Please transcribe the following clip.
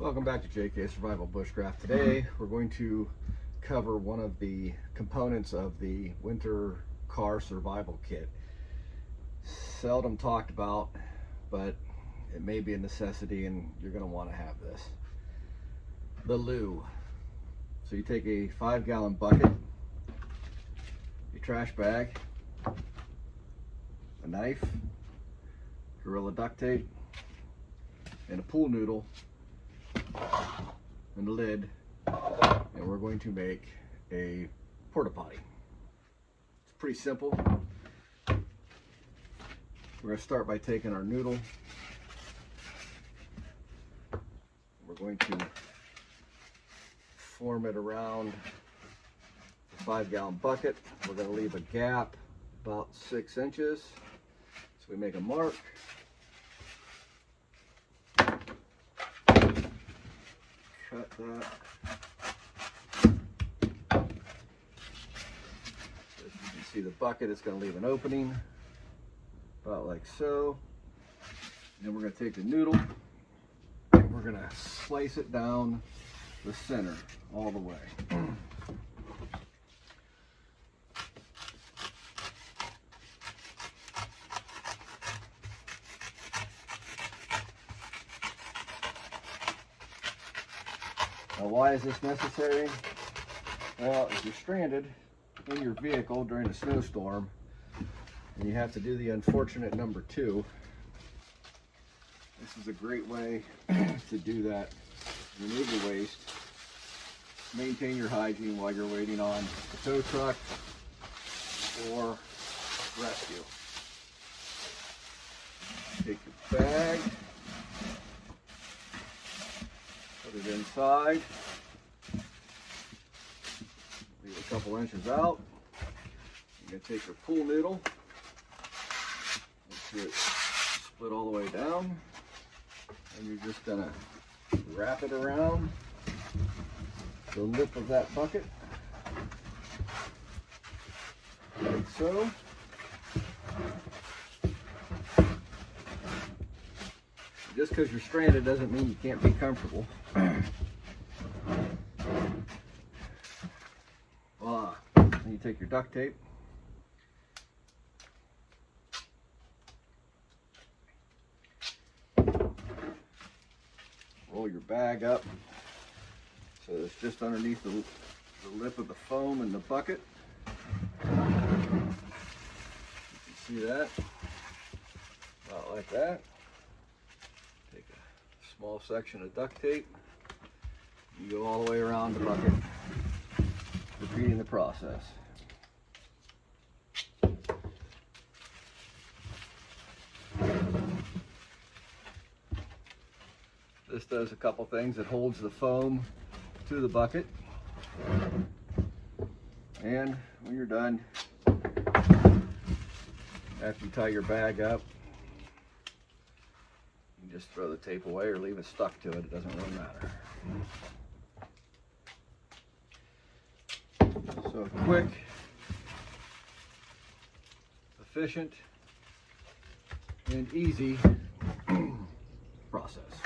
Welcome back to JK Survival Bushcraft. Today we're going to cover one of the components of the winter car survival kit. Seldom talked about, but it may be a necessity and you're going to want to have this. The loo. So you take a 5-gallon bucket, a trash bag, a knife, Gorilla duct tape, and a pool noodle, and the lid, and we're going to make a porta potty. It's pretty simple. We're going to start by taking our noodle. We're going to form it around the 5-gallon bucket. We're going to leave a gap about 6 inches. So we make a mark. Cut that. As you can see, the bucket is going to leave an opening about like so. And then we're going to take the noodle and we're going to slice it down the center all the way. Now, why is this necessary? Well, if you're stranded in your vehicle during a snowstorm and you have to do the unfortunate number 2, this is a great way to do that. Remove the waste, maintain your hygiene while you're waiting on a tow truck or rescue. Take your bag, put it inside, leave a couple inches out. You're going to take your pool noodle, make sure it's split all the way down, and you're just going to wrap it around the lip of that bucket, like so. Just because you're stranded doesn't mean you can't be comfortable. Voila. Then you take your duct tape, roll your bag up so it's just underneath the lip of the foam in the bucket. You can see that, about like that. Take a small section of duct tape, you go all the way around the bucket, repeating the process. This does a couple things. It holds the foam to the bucket, and when you're done, after you tie your bag up, you can just throw the tape away or leave it stuck to it. It doesn't really matter. So quick, efficient, and easy process.